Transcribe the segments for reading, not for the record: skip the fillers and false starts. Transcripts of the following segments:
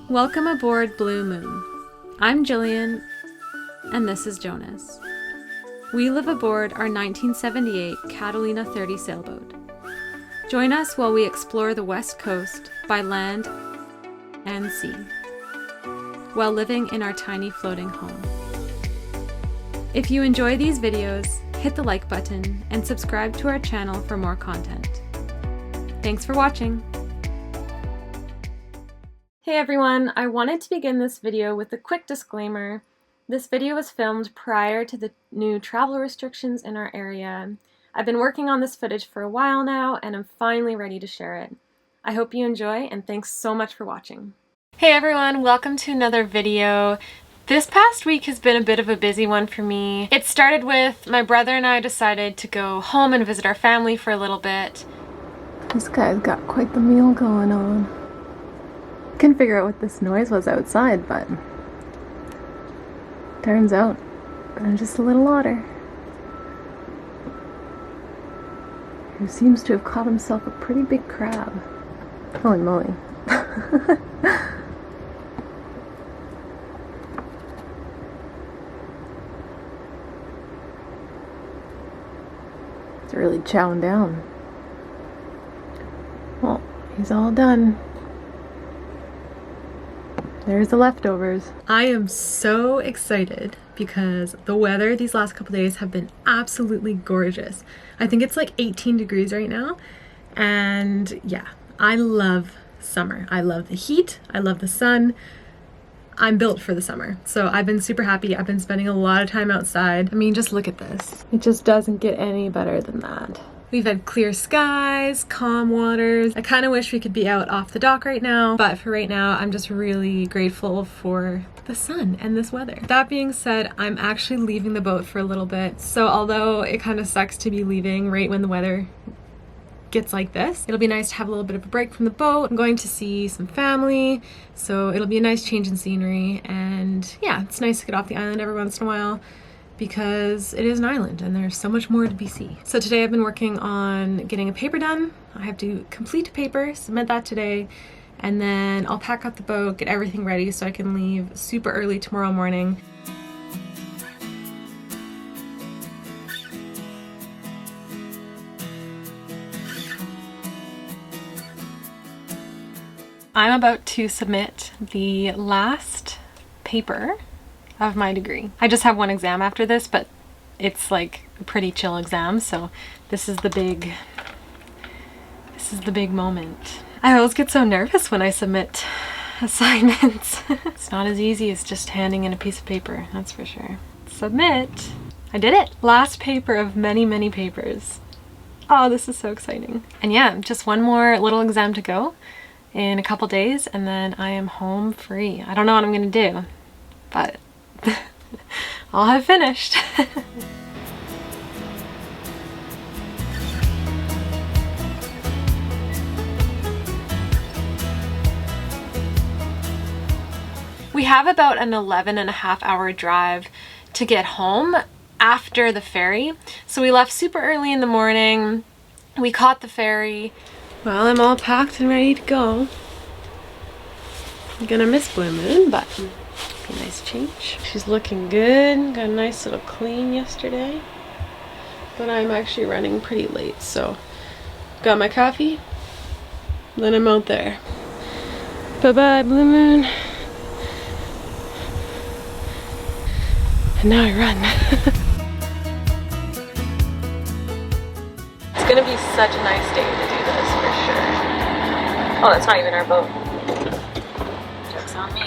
Welcome aboard Blue Moon. I'm Jillian, and this is Jonas. We live aboard our 1978 Catalina 30 sailboat. Join us while we explore the West Coast by land and sea, while living in our tiny floating home. If you enjoy these videos, hit the like button and subscribe to our channel for more content. Thanks for watching! Hey everyone, I wanted to begin this video with a quick disclaimer. This video was filmed prior to the new travel restrictions in our area. I've been working on this footage for a while now and I'm finally ready to share it. I hope you enjoy and thanks so much for watching. Hey everyone, welcome to another video. This past week has been a bit of a busy one for me. It started with my brother and I decided to go home and visit our family for a little bit. This guy's got quite the meal going on. Couldn't figure out what this noise was outside, but turns out I'm just a little otter who seems to have caught himself a pretty big crab. Holy moly. It's really chowing down. Well, he's all done. There's the leftovers. I am so excited because the weather these last couple days have been absolutely gorgeous. I think it's like 18 degrees right now. And yeah, I love summer. I love the heat. I love the sun. I'm built for the summer. So I've been super happy. I've been spending a lot of time outside. I mean, just look at this. It just doesn't get any better than that. We've had clear skies, calm waters. I kind of wish we could be out off the dock right now, but for right now, I'm just really grateful for the sun and this weather. That being said, I'm actually leaving the boat for a little bit. So although it kind of sucks to be leaving right when the weather gets like this, it'll be nice to have a little bit of a break from the boat. I'm going to see some family, so it'll be a nice change in scenery. And yeah, it's nice to get off the island every once in a while, because it is an island and there's so much more to be seen. So today I've been working on getting a paper done. I have to complete a paper, submit that today, and then I'll pack up the boat, get everything ready so I can leave super early tomorrow morning. I'm about to submit the last paper of my degree. I just have one exam after this, but it's like a pretty chill exam, so this is the big moment. I always get so nervous when I submit assignments. It's not as easy as just handing in a piece of paper, that's for sure. Submit! I did it! Last paper of many, many papers. Oh, this is so exciting. And yeah, just one more little exam to go in a couple days, and then I am home free. I don't know what I'm gonna do, but I'll have finished. We have about an 11.5-hour drive to get home after the ferry. So we left super early in the morning. We caught the ferry. Well, I'm all packed and ready to go. I'm gonna miss Blue Moon, but a nice change. She's looking good. Got a nice little clean yesterday. But I'm actually running pretty late, so got my coffee. Then I'm out there. Bye-bye, Blue Moon. And now I run. It's gonna be such a nice day to do this for sure. Oh, that's not even our boat. Joke's on me.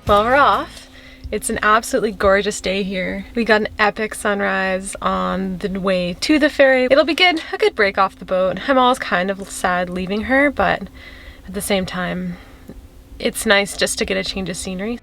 Well, we're off. It's an absolutely gorgeous day here. We got an epic sunrise on the way to the ferry. It'll be good, a good break off the boat. I'm always kind of sad leaving her, but at the same time, it's nice just to get a change of scenery.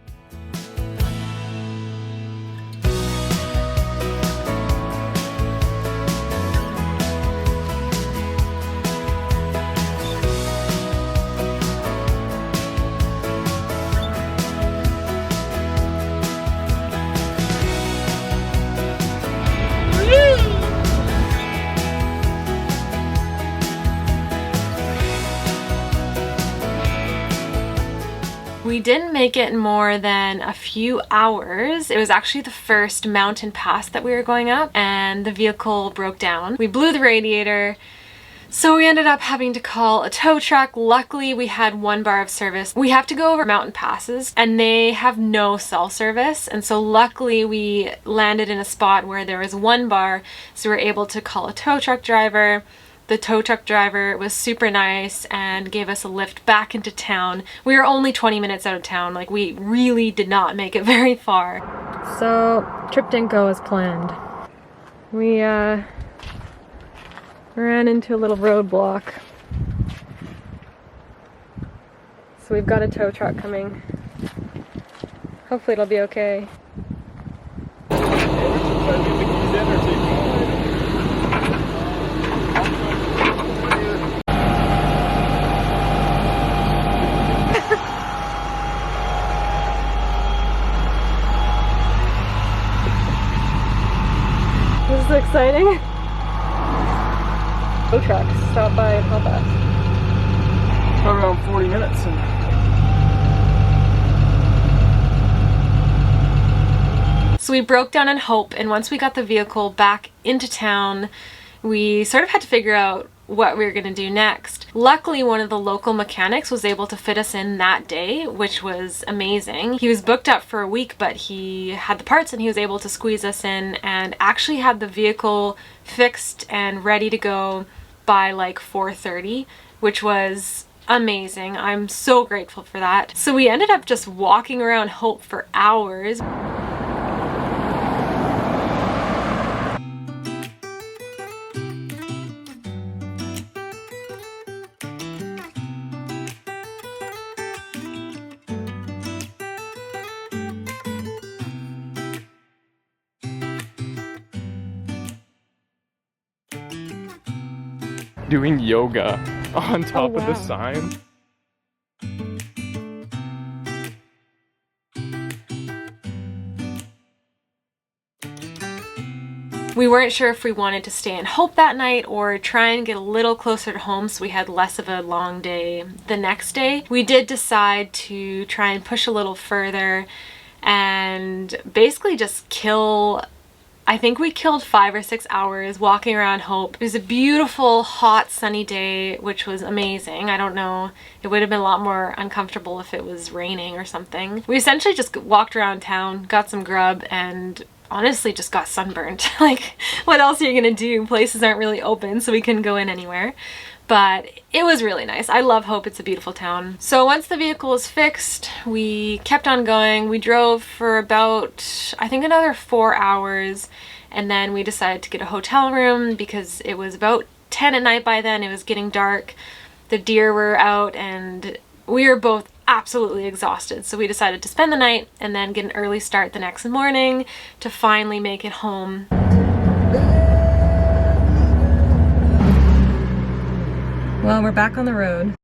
didn't make it more than a few hours. It was actually the first mountain pass that we were going up, and the vehicle broke down. We blew the radiator, so we ended up having to call a tow truck. Luckily, we had 1 bar of service. We have to go over mountain passes and they have no cell service. And so luckily we landed in a spot where there was 1 bar. So we were able to call a tow truck driver. The tow truck driver was super nice and gave us a lift back into town. We were only 20 minutes out of town. Like, we really did not make it very far. So, trip didn't go as planned. We ran into a little roadblock. So we've got a tow truck coming. Hopefully it'll be okay. This is exciting. Tow truck stop by and help us. Around 40 minutes. So we broke down in Hope, and once we got the vehicle back into town, we sort of had to figure out what we were going to do next. Luckily, one of the local mechanics was able to fit us in that day, which was amazing. He was booked up for a week, but he had the parts and he was able to squeeze us in and actually had the vehicle fixed and ready to go by like 4:30, which was amazing. I'm so grateful for that. So we ended up just walking around Hope for hours. Doing yoga on top of the sign. We weren't sure if we wanted to stay in Hope that night or try and get a little closer to home so we had less of a long day the next day. We did decide to try and push a little further and basically just kill, I think we killed 5 or 6 hours walking around Hope. It was a beautiful, hot, sunny day, which was amazing. I don't know, it would have been a lot more uncomfortable if it was raining or something. We essentially just walked around town, got some grub, and honestly just got sunburned. Like, what else are you gonna do? Places aren't really open, so we couldn't go in anywhere. But it was really nice. I love Hope. It's a beautiful town. So once the vehicle was fixed, we kept on going. We drove for about, I think, another 4 hours, and then we decided to get a hotel room because it was about 10 at night by then. It was getting dark. The deer were out and we were both absolutely exhausted. So we decided to spend the night and then get an early start the next morning to finally make it home. Well, we're back on the road.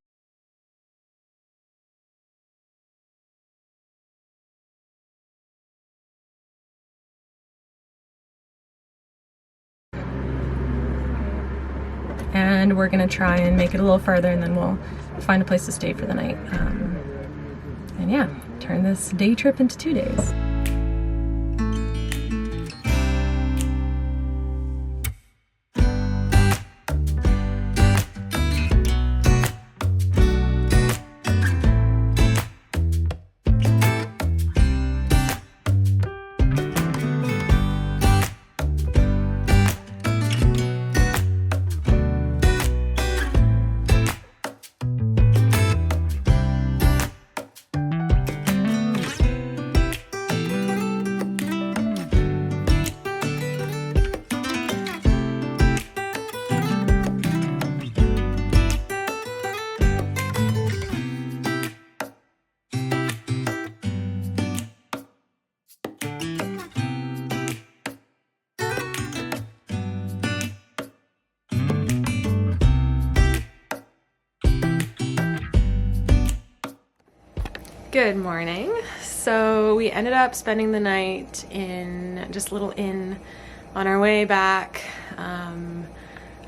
And we're gonna try and make it a little further and then we'll find a place to stay for the night. And yeah, turn this day trip into 2 days. Good morning. So we ended up spending the night in just a little inn on our way back.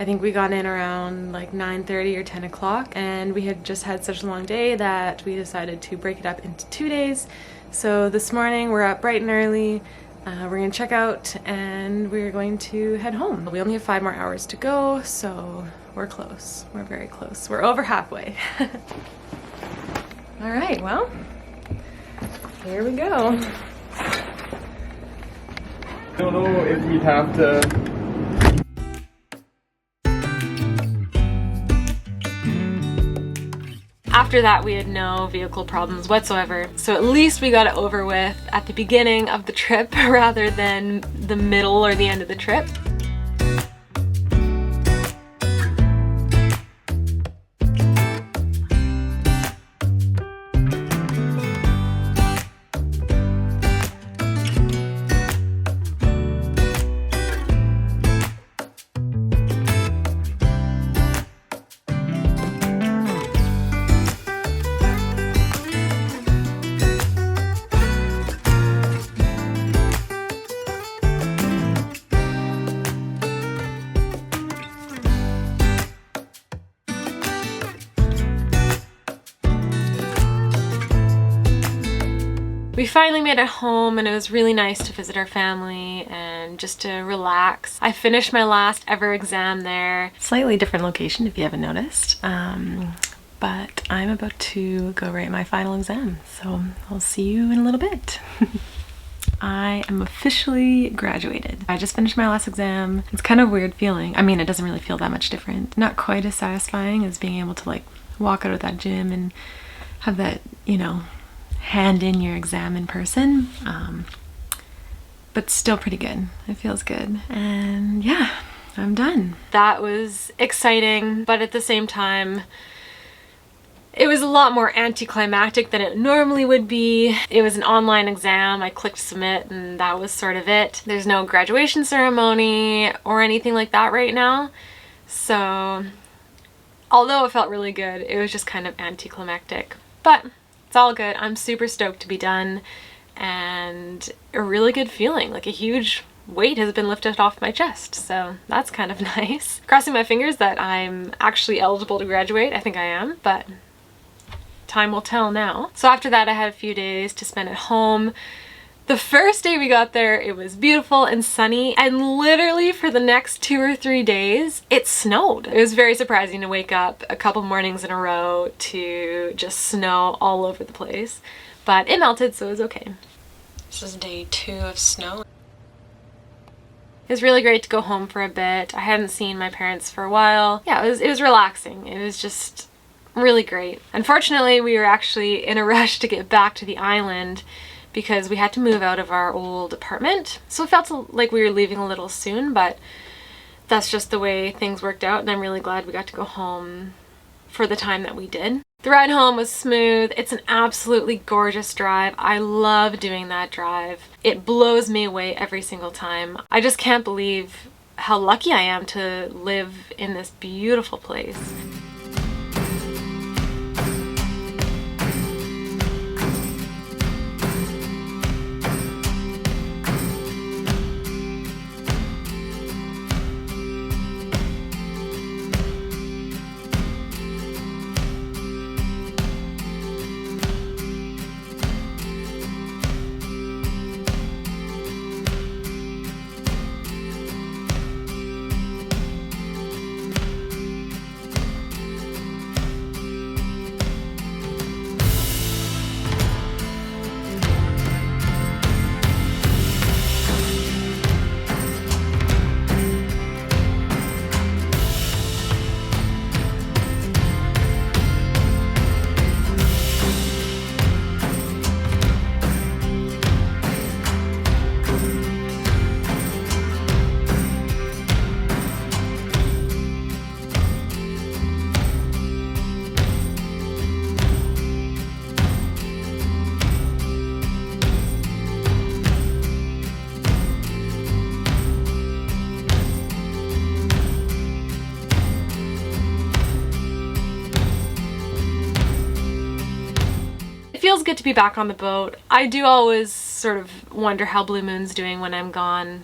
I think we got in around like 9:30 or 10 o'clock, and we had just had such a long day that we decided to break it up into 2 days. So this morning we're up bright and early. We're gonna check out and we're going to head home. We only have 5 more hours to go, so we're close. We're very close. We're over halfway. All right, well, here we go. I don't know if we'd have to. After that, we had no vehicle problems whatsoever, so at least we got it over with at the beginning of the trip rather than the middle or the end of the trip. We finally made it home, and it was really nice to visit our family and just to relax. I finished my last ever exam there. Slightly different location if you haven't noticed, but I'm about to go write my final exam, so I'll see you in a little bit. I am officially graduated. I just finished my last exam. It's kind of a weird feeling. I mean, it doesn't really feel that much different. Not quite as satisfying as being able to like walk out of that gym and have that, you know, hand in your exam in person, but still pretty good. It feels good, and yeah, I'm done. That was exciting, but at the same time it was a lot more anticlimactic than it normally would be. It was an online exam. I clicked submit and that was sort of it. There's no graduation ceremony or anything like that right now, so although it felt really good, it was just kind of anticlimactic, but it's all good. I'm super stoked to be done, and a really good feeling, like a huge weight has been lifted off my chest, so that's kind of nice. Crossing my fingers that I'm actually eligible to graduate. I think I am, but time will tell now. So after that, I had a few days to spend at home. The first day we got there, it was beautiful and sunny, and literally for the next 2 or 3 days, it snowed. It was very surprising to wake up a couple mornings in a row to just snow all over the place, but it melted, so it was okay. This is day 2 of snow. It was really great to go home for a bit. I hadn't seen my parents for a while. Yeah, it was relaxing. It was just really great. Unfortunately, we were actually in a rush to get back to the island because we had to move out of our old apartment. So it felt like we were leaving a little soon, but that's just the way things worked out, and I'm really glad we got to go home for the time that we did. The ride home was smooth. It's an absolutely gorgeous drive. I love doing that drive. It blows me away every single time. I just can't believe how lucky I am to live in this beautiful place. feels good to be back on the boat. I do always sort of wonder how Blue Moon's doing when I'm gone.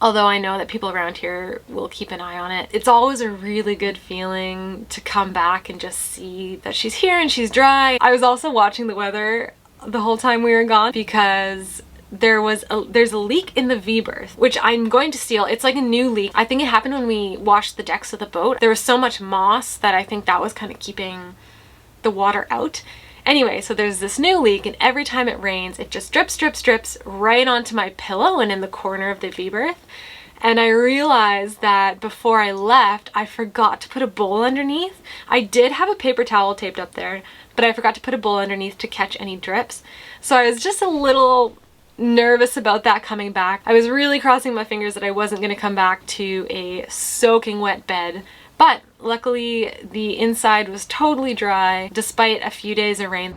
although I know that people around here will keep an eye on it. It's always a really good feeling to come back and just see that she's here and she's dry. I was also watching the weather the whole time we were gone because there's a leak in the V-berth, which I'm going to steal. It's like a new leak. I think it happened when we washed the decks of the boat. There was so much moss that I think that was kind of keeping the water out. Anyway, so there's this new leak, and every time it rains, it just drips, drips, drips right onto my pillow and in the corner of the V-berth. And I realized that before I left, I forgot to put a bowl underneath. I did have a paper towel taped up there, but I forgot to put a bowl underneath to catch any drips. So I was just a little nervous about that coming back. I was really crossing my fingers that I wasn't going to come back to a soaking wet bed. But luckily the inside was totally dry despite a few days of rain.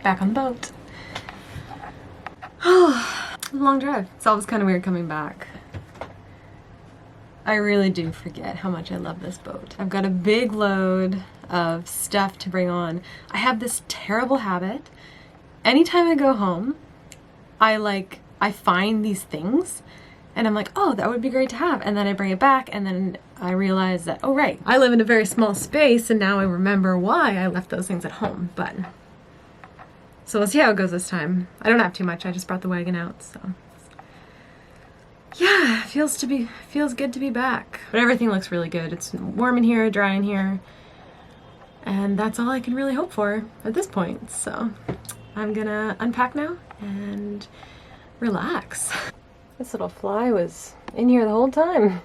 Back on the boat. Long drive. It's always kind of weird coming back. I really do forget how much I love this boat. I've got a big load of stuff to bring on. I have this terrible habit. Anytime I go home, I find these things and I'm like, oh, that would be great to have. And then I bring it back and then I realize that, oh right, I live in a very small space and now I remember why I left those things at home. But so we'll see how it goes this time. I don't have too much. I just brought the wagon out, so yeah, feels good to be back. But everything looks really good. It's warm in here, dry in here, and that's all I can really hope for at this point. So I'm gonna unpack now and relax. This little fly was in here the whole time,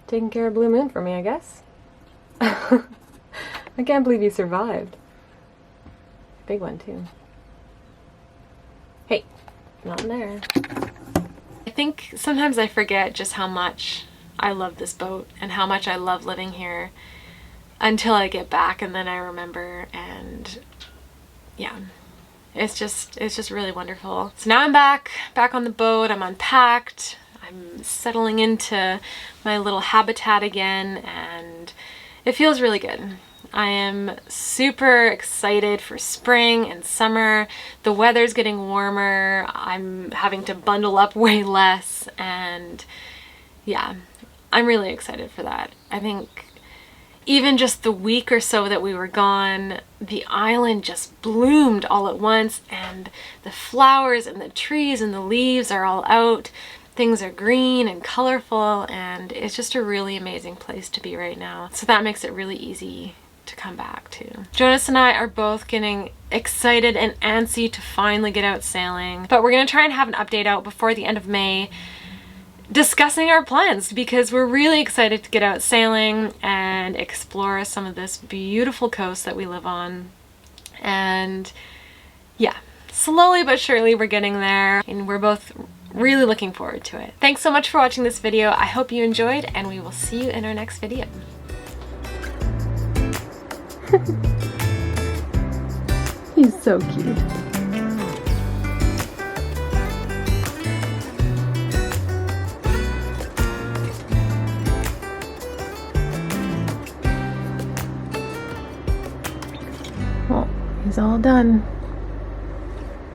taking care of Blue Moon for me, I guess. I can't believe he survived. Big one too. Hey, not in there. I think sometimes I forget just how much I love this boat and how much I love living here until I get back, and then I remember, and yeah. It's just really wonderful. So now I'm back on the boat. I'm unpacked. I'm settling into my little habitat again, and it feels really good. I am super excited for spring and summer. The weather's getting warmer. I'm having to bundle up way less, and yeah, I'm really excited for that. I think even just the week or so that we were gone, the island just bloomed all at once, and the flowers and the trees and the leaves are all out. Things are green and colorful, and it's just a really amazing place to be right now. So that makes it really easy to come back to. Jonas and I are both getting excited and antsy to finally get out sailing, but we're gonna try and have an update out before the end of May discussing our plans, because we're really excited to get out sailing and explore some of this beautiful coast that we live on. And yeah, slowly but surely we're getting there, and we're both really looking forward to it. Thanks so much for watching this video. I hope you enjoyed, and we will see you in our next video. He's so cute. Well, he's all done.